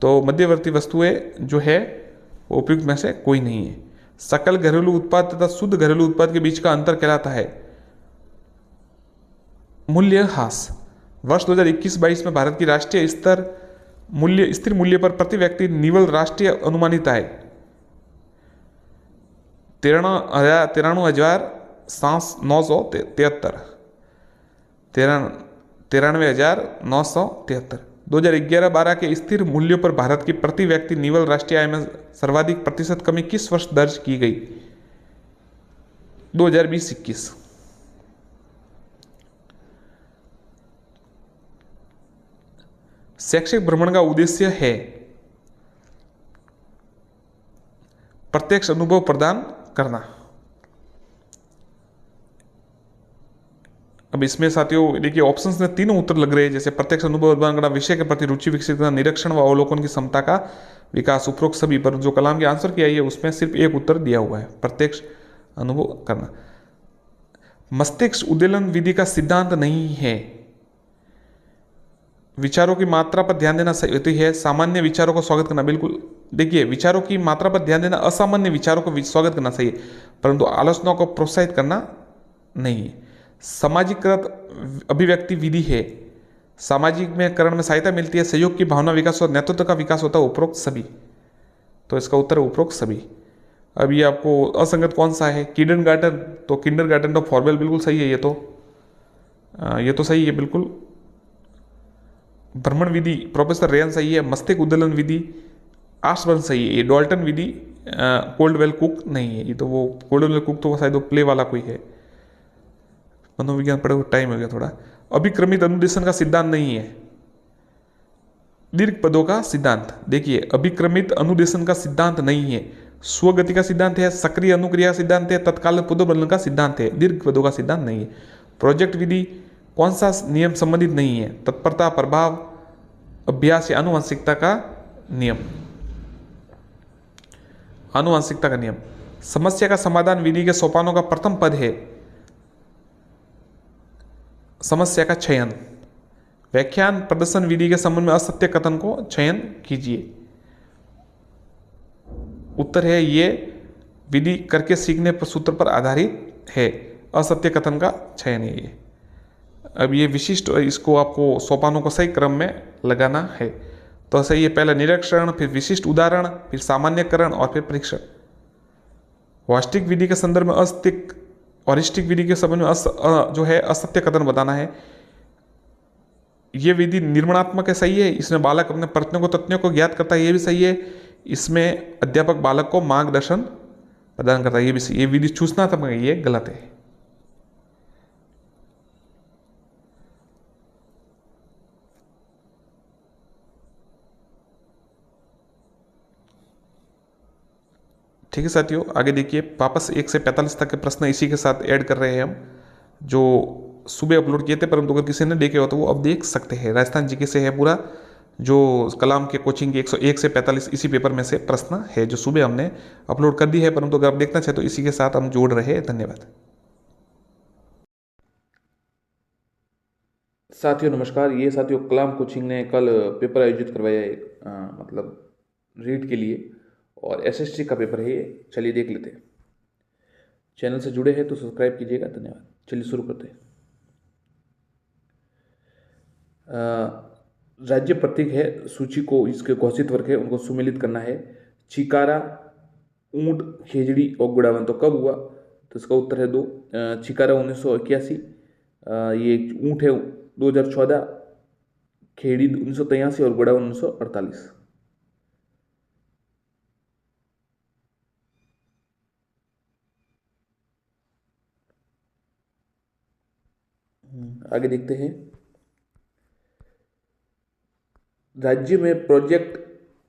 तो मध्यवर्ती वस्तुएं जो है वो उपयुक्त में से कोई नहीं है। सकल घरेलू उत्पाद तथा शुद्ध घरेलू उत्पाद के बीच का अंतर कहलाता है मूल्यह्रास। वर्ष 2021-22 में भारत की राष्ट्रीय स्थिर मूल्य पर प्रति व्यक्ति निवल राष्ट्रीय अनुमानित आय 93,973। 2011-12 के स्थिर मूल्यों पर भारत की प्रति व्यक्ति निवल राष्ट्रीय आय में सर्वाधिक प्रतिशत कमी किस वर्ष दर्ज की गई? 2020-21। शैक्षिक भ्रमण का उद्देश्य है प्रत्यक्ष अनुभव प्रदान करना। अब इसमें साथियों देखिए ऑप्शंस में तीनों उत्तर लग रहे हैं, जैसे प्रत्यक्ष अनुभव प्रदान करना, विषय के प्रति रुचि विकसित करना, निरीक्षण व अवलोकन की क्षमता का विकास। उपरोक्त सभी पर जो कलाम के आंसर किया है उसमें सिर्फ एक उत्तर दिया हुआ है, प्रत्यक्ष अनुभव करना। मस्तिष्क उद्दीलन विधि का सिद्धांत नहीं है विचारों की मात्रा पर ध्यान देना सही होती है, सामान्य विचारों को स्वागत करना। बिल्कुल देखिए विचारों की मात्रा पर ध्यान देना, असामान्य विचारों को स्वागत करना सही है, परंतु आलोचना को प्रोत्साहित करना नहीं है। सामाजिकृत अभिव्यक्ति विधि है, सामाजिक में करण में सहायता मिलती है, सहयोग की भावना विकास और नेतृत्व का विकास होता है, उपरोक्त सभी। तो इसका उत्तर है उपरोक्त सभी। अब ये आपको असंगत कौन सा है? किंडरगार्टन, तो किंडरगार्टन तो फॉर्मेल बिल्कुल सही है, ये तो सही है बिल्कुल। भ्रमण विधि प्रोफेसर रेयन सही है। मस्तिष्क उद्दोलन विधि आशबर्न सही है। ये डॉल्टन विधि कोल्डवेल कुक नहीं है, ये तो वो कोल्डवेल कुक तो शायद वो प्ले वाला कोई है। मनोविज्ञान पढ़े हुए टाइम हो गया थोड़ा। अभिक्रमित अनुदेशन का सिद्धांत नहीं है, दीर्घ पदों का सिद्धांत। देखिए अभिक्रमित अनुदेशन का सिद्धांत नहीं है, स्वगति का सिद्धांत है, सक्रिय अनुक्रिया सिद्धांत है, तत्काल पदोबलन का सिद्धांत है, दीर्घ पदों का सिद्धांत नहीं है। प्रोजेक्ट विधि कौन सा नियम संबंधित नहीं है? तत्परता, प्रभाव, अभ्यास या आनुवंशिकता का नियम। आनुवंशिकता का नियम। समस्या का समाधान विधि के सोपानों का प्रथम पद है समस्या का चयन। व्याख्यान प्रदर्शन विधि के संबंध में असत्य कथन को चयन कीजिए। उत्तर है ये विधि करके सीखने पर सूत्र पर आधारित है, असत्य कथन का चयन है ये। अब ये विशिष्ट, इसको आपको सोपानों को सही क्रम में लगाना है। तो सही है पहला निरीक्षण, फिर विशिष्ट उदाहरण, फिर सामान्यकरण और फिर परीक्षण। वास्तविक विधि के संदर्भ में अस्तिक और इष्टिक विधि के संबंध में जो है असत्य कथन बताना है। ये विधि निर्माणात्मक है, सही है। इसमें बालक अपने प्रश्नों को तथ्यों को ज्ञात करता है, ये भी सही है। इसमें अध्यापक बालक को मार्गदर्शन प्रदान करता है, ये भी सही। ये विधि सूचनात्मक है, ये गलत है। ठीक है साथियों, आगे देखिए वापस 1 से 45 तक के प्रश्न इसी के साथ ऐड कर रहे हैं हम, जो सुबह अपलोड किए थे, परंतु अगर किसी ने देखे हो तो वो अब देख सकते हैं। राजस्थान जीके से है पूरा, जो कलाम के कोचिंग के 101 से 45 इसी पेपर में से प्रश्न है, जो सुबह हमने अपलोड कर दी है, परंतु अगर आप देखना चाहें तो इसी के साथ हम जोड़ रहे हैं। धन्यवाद साथियों। नमस्कार, ये साथियों कलाम कोचिंग ने कल पेपर आयोजित करवाया है, मतलब रीट के लिए, और एसएसटी का पेपर है ये। चलिए देख लेते हैं। चैनल से जुड़े हैं तो सब्सक्राइब कीजिएगा। धन्यवाद। चलिए शुरू करते हैं। राज्य प्रतीक है, सूची को इसके घोषित वर्ग है उनको सुमेलित करना है। चिकारा, ऊंट, खेजड़ी और गुड़ावन। तो कब हुआ? तो इसका उत्तर है 2। चिकारा 1981, ये ऊंट है 2014, खेड़ी 1983 और गुड़ावन 1948। आगे देखते हैं। राज्य में प्रोजेक्ट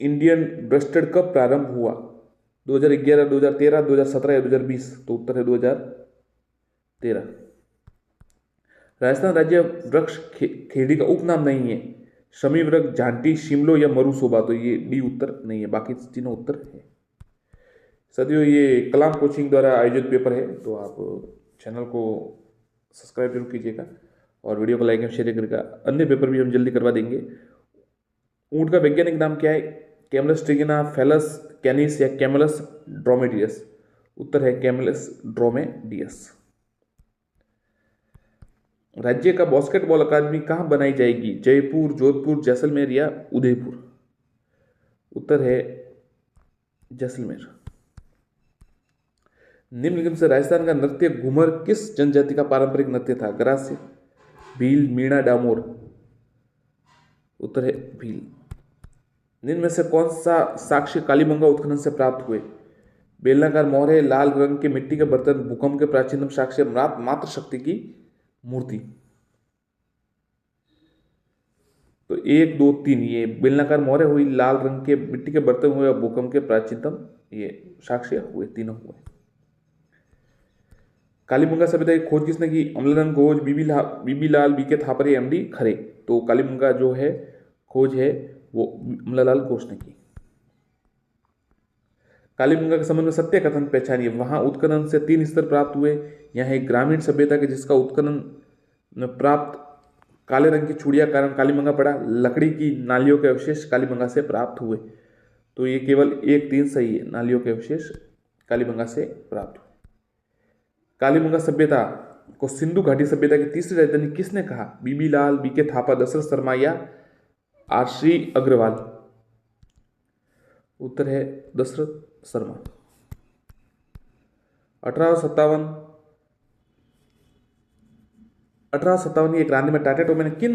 इंडियन ब्रेस्टेड कब प्रारंभ हुआ? 2011, 2013, 2017 या 2020? तो उत्तर है 2013। राजस्थान राज्य वृक्ष खेड़ी का उपनाम नहीं है। शमी वृक्ष, झांटी, शिमलो या मरुशोभा? तो ये डी उत्तर नहीं है, बाकी तीनों उत्तर है। साथियों ये कलाम कोचिंग द्वारा आयोजित पेपर है, तो आप चैनल को सब्सक्राइब जरूर कीजिएगा और वीडियो को लाइक एंड शेयर करिएगा। अन्य पेपर भी हम जल्दी करवा देंगे। ऊँट का वैज्ञानिक नाम क्या है? कैमलस ट्रिगिना, फेलस कैनिस या कैमलस ड्रोमेडियस? उत्तर है कैमलस ड्रोमेडियस। राज्य का बास्केटबॉल अकादमी कहाँ बनाई जाएगी? जयपुर, जोधपुर, जैसलमेर या उदयपुर? उत्तर है जैसलमेर। निम्नलिखित से राजस्थान का नृत्य घूमर किस जनजाति का पारंपरिक नृत्य था? ग्रास्य, भील, मीणा, डामोर? उत्तर है भील। निम्न में से कौन सा साक्ष्य कालीबंगा उत्खनन से प्राप्त हुए? बेलनाकार मोहरे, लाल रंग के मिट्टी के बर्तन, भूकंप के प्राचीनतम साक्ष्य, मात्र शक्ति की मूर्ति? तो 1, 2, 3 ये बेलनाकार मोहरे हुई, लाल रंग के मिट्टी के बर्तन हुए और भूकंप के प्राचीनतम ये साक्ष्य हुए, तीनों हुए। कालीबंगा सभ्यता की खोज किसने की? अमलानंद घोष, बीबी लाल, बीके थापरे, एमडी खरे? तो कालीबंगा जो है खोज है वो अमलालाल घोष ने की। कालीबंगा के संबंध में सत्य कथन पहचानिए। वहां उत्खनन से 3 स्तर प्राप्त हुए। यहाँ एक ग्रामीण सभ्यता के जिसका उत्खनन में प्राप्त काले रंग की चूड़िया कारण कालीबंगा पड़ा। लकड़ी की नालियों के अवशेष कालीबंगा से प्राप्त हुए। तो ये केवल 1, 3 सही है। नालियों के अवशेष कालीबंगा से प्राप्त हुए। कालीबंगा सभ्यता को सिंधु घाटी सभ्यता की तीसरी राजधानी किसने कहा? बीबी लाल, बीके थापा, दशरथ शर्मा या आश्री अग्रवाल? उत्तर है दशरथ शर्मा। 1857 की क्रांति में टाटा टोमी ने किन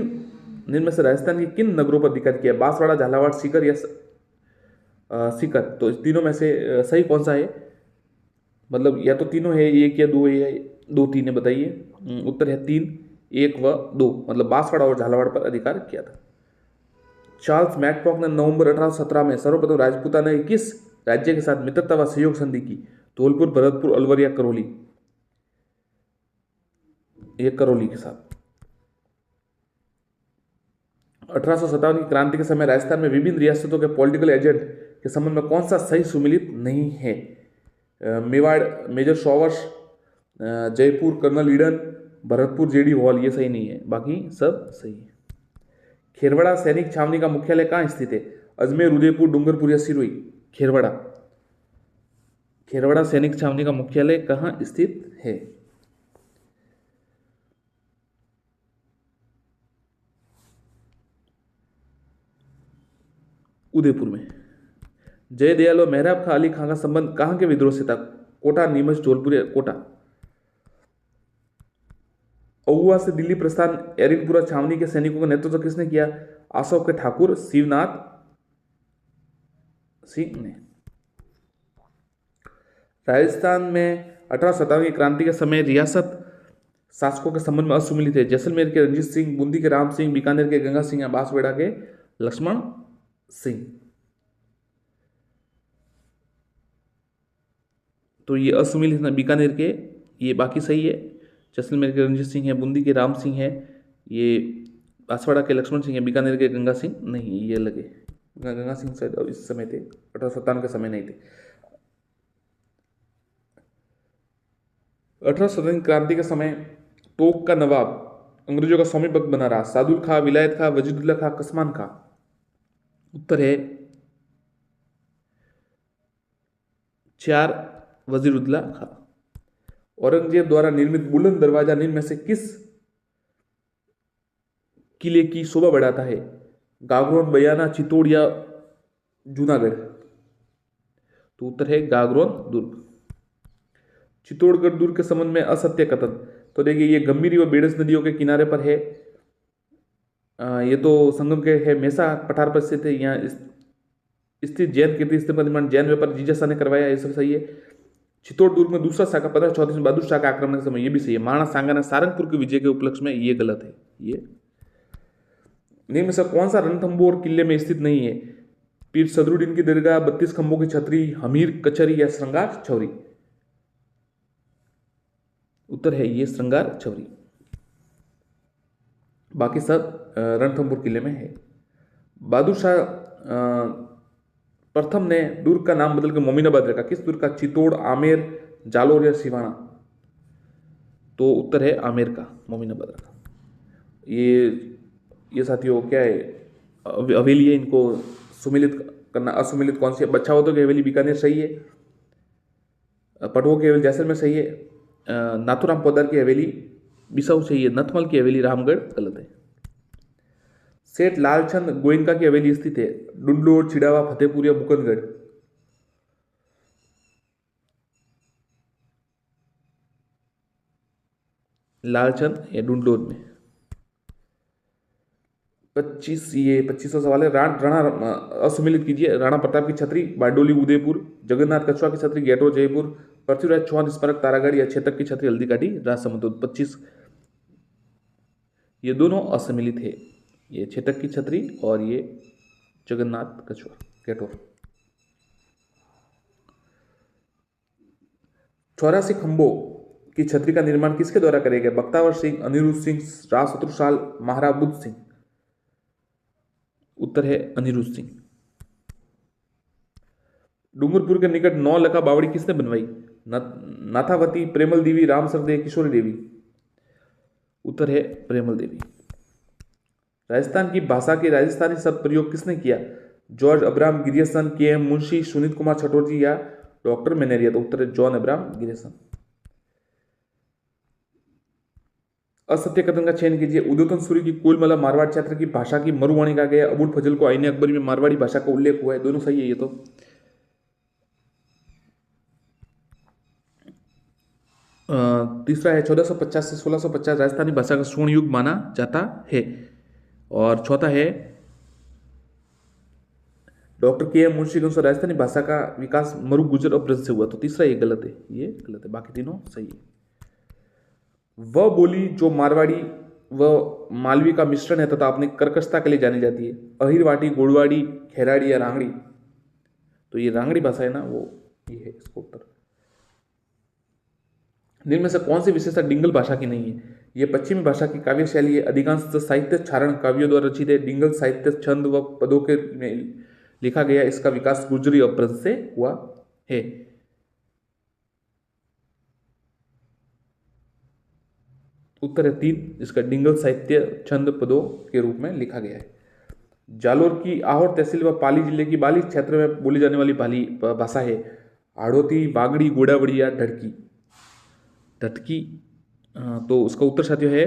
निम्न में से राजस्थान के किन नगरों पर अधिकार किया? बांसवाड़ा, झालावाड़, सीकर या सीकर? तो इस तीनों में से सही कौन सा है? मतलब या तो तीनों है, 1 या 2 है या 2, 3 है, बताइए। उत्तर है 3, 1 व 2, मतलब बांसवाड़ा और झालावाड़ पर अधिकार किया था। चार्ल्स मैकपॉक ने नवंबर 1817 में सर्वप्रथम राजपूता ने किस राज्य के साथ मित्रता व सहयोग संधि की? धौलपुर, भरतपुर, अलवर या करौली? ये करौली के साथ। 1857 की क्रांति के समय राजस्थान में विभिन्न रियासतों के पॉलिटिकल एजेंट के संबंध में कौन सा सही सुमिलित नहीं है? Mewar Major Showers, Jaipur Colonel Eden, Bharatpur JD Hall? ये सही नहीं है, बाकी सब सही है। खेरवाड़ा सैनिक छावनी का मुख्यालय कहाँ स्थित है? अजमेर, उदयपुर, डूंगरपुर या सिरोही? खेरवाड़ा। खेरवाड़ा सैनिक छावनी का मुख्यालय कहाँ स्थित है? उदयपुर में। जयदयाल और मेहराब खां अली खां का संबंध कहाँ के विद्रोह से था? कोटा, नीमच, धौलपुर या कोटा? अहुआ से दिल्ली प्रस्थान एरिनपुरा छावनी के सैनिकों का नेतृत्व किसने किया? आसव के ठाकुर, शिवनाथ सिंह ने। राजस्थान में 1857 की क्रांति के समय रियासत शासकों के संबंध में असुमिलित है। जैसलमेर के रंजीत सिंह, बूंदी के राम सिंह, बीकानेर के गंगा सिंह या बांसवाड़ा के लक्ष्मण सिंह? तो ये असुमिलित है बीकानेर के, ये बाकी सही है। जैसलमेर के रंजीत सिंह है, बूंदी के राम सिंह है, ये बांसवाड़ा के लक्ष्मण सिंह है, बीकानेर के गंगा सिंह नहीं, ये लगे। गंगा सिंह शायद इस समय थे, 1857 के समय नहीं थे। 1857 क्रांति के समय टोक का नवाब अंग्रेजों का स्वामी भक्त बना रहा। सादुल खां, विलायत खां, वजीदुल्ला खां, कसमान खां? उत्तर है 4 वजीरुद्दौला खां। औरंगजेब द्वारा निर्मित बुलंद दरवाजा निम्न में से किस किले की शोभा बढ़ाता है? गागरोन, बयाना, चित्तौड़ या जूनागढ़? तो उत्तर है गागरोन दुर्ग। चित्तौड़गढ़ दुर्ग के संबंध में असत्य कथन। तो देखिए ये गंभीरी व बेड़स नदियों के किनारे पर है। ये तो संगम के है, मेसा पठार पर स्थित है। यहाँ स्थित जैन कीर्ति स्तंभ का निर्माण जैन व्यापारी जीजा शाह ने करवाया, ये सब सही है। चित्तौड़ दुर्ग में दूसरा शाखा 1534 में बहादुर शाह के आक्रमण के समय, ये भी सही है। महाराणा सांगा ने सारंगपुर के विजय के उपलक्ष्य में, ये गलत है। ये निम्न में से कौन सा रणथंभौर किले में स्थित नहीं है? पीर सदरुद्दीन की दरगाह, 32 खंभों की छतरी, हमीर कचहरी या श्रृंगार छवरी? उत्तर है ये श्रृंगार छवरी। बाकी सब रणथंभौर किले में है। बहादुर शाह प्रथम ने दुर्ग का नाम बदल के मोमिनाबाद रखा? किस दुर्ग का? चित्तौड़, आमेर, जालोर या सिवाना? तो उत्तर है आमेर का, मोमिनाबाद रखा। ये साथियों क्या है, हवेली है, इनको सुमिलित करना। असुमिलित कौन सी है? बच्छावतों की हवेली बीकानेर सही है, पटवों की हवेली जैसलमेर सही है, नाथूराम पोदार की हवेली बिसाऊ सही है, नथमल की हवेली रामगढ़ गलत है। सेठ लालचंद गोयनका की हवेली स्थित है? डुंडोर, चिड़ावा, फतेहपुर या मुकुंदगढ़? लालचंद या डुंडोर में। 25वां सवाल है। राणा असुमिलित कीजिए। राणा प्रताप की छतरी, बारडोली उदयपुर, जगन्नाथ कछुआ की छतरी गेटो जयपुर, पृथ्वीराज चौहान स्मारक तारागढ़ या छेतक की छतरी हल्दीघाटी राजसमंद? 25 ये दोनों असमिलित है, ये छेतक की छतरी और ये जगन्नाथ कछुआ गेटोर। 84 खंभों की छतरी का निर्माण किसके द्वारा किया गया? बख्तावर सिंह, अनिरुद्ध सिंह, राज शत्रुसाल, महाराज बुद्ध सिंह? उत्तर है अनिरुद्ध सिंह। डूंगरपुर के निकट 9 लखा बावड़ी किसने बनवाई? नाथावती, प्रेमल देवी, राम सरदे, किशोरी देवी? उत्तर है प्रेमल देवी। राजस्थान की भाषा के राजस्थानी शब्द प्रयोग किसने किया? जॉर्ज अब्राहम गिरियसन, के एम मुंशी, सुनीत कुमार छटोजी या डॉक्टर मैनेरिया? तो उत्तर है जॉन अब्राहम गिरियसन। असत्य कथन का चयन कीजिए। उद्योतन सूरी की कोलमला मारवाड़ क्षेत्र की भाषा की मरुवाणी कहा गया। अबुल फजल को आईने अकबरी में मारवाड़ी भाषा का उल्लेख हुआ है। दोनों सही है ये तो। तीसरा है 1450 से 1650 राजस्थानी भाषा का स्वर्ण युग माना जाता है। और चौथा है डॉक्टर के एम मुंशी के अनुसार राजस्थानी भाषा का विकास मरु गुजर और ब्रज से हुआ। तो तीसरा ये गलत है, ये गलत है, बाकी तीनों सही है। वह बोली जो मारवाड़ी व मालवी का मिश्रण है तथा अपनी कर्कशता के लिए जानी जाती है? अहिरवाटी, गोड़वाड़ी, खेराड़ी या रांगड़ी? तो ये रांगड़ी भाषा है ना, वो ये है इसका उत्तर। निम्न में से कौन सी विशेषता डिंगल भाषा की नहीं है? यह पश्चिमी भाषा की काव्य शैली है। अधिकांश साहित्य क्षारण काव्यों द्वारा रचित है। डिंगल साहित्य छंद व पदों के में लिखा गया। इसका विकास गुर्जरी अपभ्रंश से हुआ है। उत्तर है 3, इसका डिंगल साहित्य छंद पदों के रूप में लिखा गया है। जालोर की आहोर तहसील व पाली जिले की बाली क्षेत्र में बोली जाने वाली पाली भाषा है? हाड़ोती, बागड़ी, गोड़ावड़ी या ढटकी? ढटकी। तो उसका उत्तर साथियों है,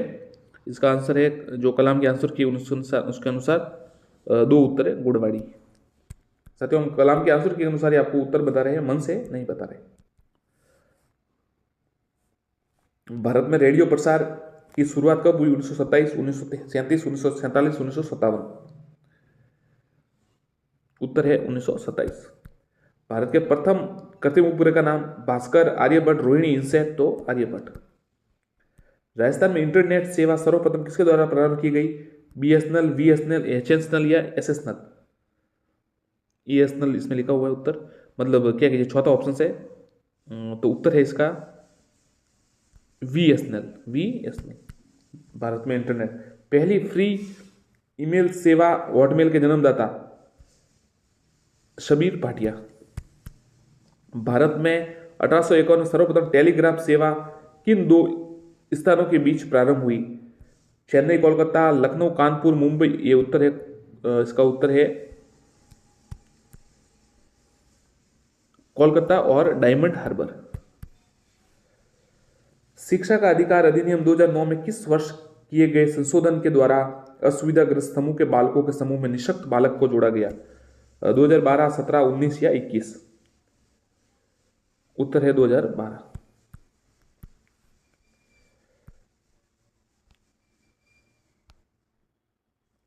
इसका आंसर है जो कलाम के आंसर किए उसके अनुसार 2 उत्तर है गोड़वाड़ी। साथियों हम कलाम के आंसर के अनुसार ही आपको उत्तर बता रहे हैं, मन से नहीं बता रहे। भारत में रेडियो प्रसार की शुरुआत कब हुई? 1927, 1937, 1947, 1957? उत्तर है 1927। भारत के प्रथम कृत्रिम उपग्रह का नाम? भास्कर, आर्यभट्ट, रोहिणी, इनसैट? तो आर्यभट्ट। राजस्थान में इंटरनेट सेवा सर्वप्रथम किसके द्वारा प्रारंभ की गई? BSNL, VSNL, HSNL या SSNL? ESNL इसमें लिखा हुआ है उत्तर, मतलब क्या कीजिए, चौथा ऑप्शन से। तो उत्तर है इसका VSNL। भारत में इंटरनेट पहली फ्री ईमेल सेवा हॉटमेल के जन्मदाता? शबीर भाटिया। भारत में 1851 में सर्वप्रथम टेलीग्राफ सेवा किन 2 स्थानों के बीच प्रारंभ हुई? चेन्नई, कोलकाता, लखनऊ, कानपुर, मुंबई? ये उत्तर है, इसका उत्तर है कोलकाता और डायमंड हार्बर। शिक्षा का अधिकार अधिनियम 2009 में किस वर्ष किए गए संशोधन के द्वारा असुविधाग्रस्त समूह के बालकों के समूह में निःशक्त बालक को जोड़ा गया? 2012, 17, 19 या 21? उत्तर है 2012।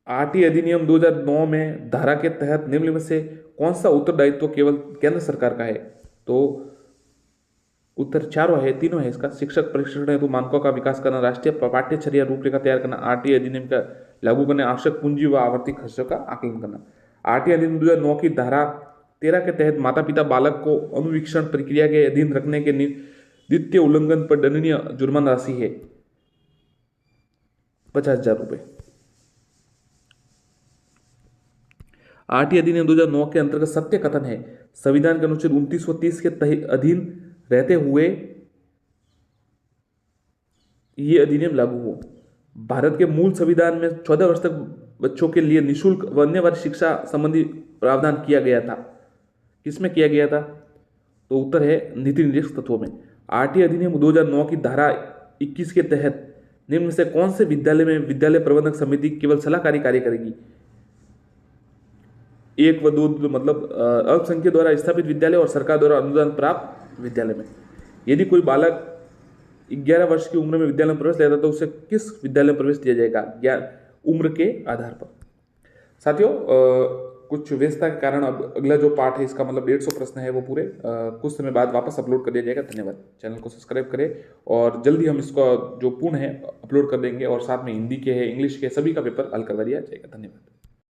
RT अधिनियम 2009 में धारा के तहत निम्न में से कौन सा उत्तरदायित्व केवल केंद्र सरकार का है? तो उत्तर तीनों है इसका। शिक्षक प्रशिक्षण हेतु मानकों का विकास करना, राष्ट्रीय पाठ्यचर्या रूपरेखा तैयार करना, RT अधिनियम का लागू करने आवश्यक पूंजी व आवर्ती खर्चों का आकलन करना। RT अधिनियम 2009 की धारा 13 के तहत माता पिता बालक को अनुवीक्षण प्रक्रिया के अधीन रखने के द्वितीय उल्लंघन पर दंडनीय जुर्माना राशि है 50,000 रुपये। आठवीं अधिनियम 2009 के अंतर्गत सत्य कथन है, संविधान के अनुच्छेद 29 व 30 के अधीन रहते हुए ये अधिनियम लागू हो। भारत के मूल संविधान में 14 वर्ष तक बच्चों के लिए निःशुल्क व अन्य वर्ग शिक्षा संबंधी प्रावधान किया गया था। किसमें किया गया था? तो उत्तर है नीति निर्देशक तत्वों में। आठवीं अधिनियम 2009 की धारा 21 के तहत निम्न में से कौन से विद्यालय में विद्यालय प्रबंधक समिति केवल सलाहकारी कार्य करेगी? 1 व 2 मतलब अल्पसंख्यक द्वारा स्थापित विद्यालय और सरकार द्वारा अनुदान प्राप्त विद्यालय में। यदि कोई बालक 11 वर्ष की उम्र में विद्यालय में प्रवेश लेता है तो उसे किस विद्यालय में प्रवेश दिया जाएगा? उम्र के आधार पर। साथियों, कुछ व्यस्तता के कारण अब अगला जो पार्ट है इसका मतलब 150 प्रश्न है वो पूरे कुछ समय बाद वापस अपलोड कर दिया जाएगा। धन्यवाद। चैनल को सब्सक्राइब करें और जल्दी हम इसका जो पूर्ण है अपलोड कर देंगे और साथ में हिंदी के है, इंग्लिश के सभी का पेपर हल करवा दिया जाएगा। धन्यवाद।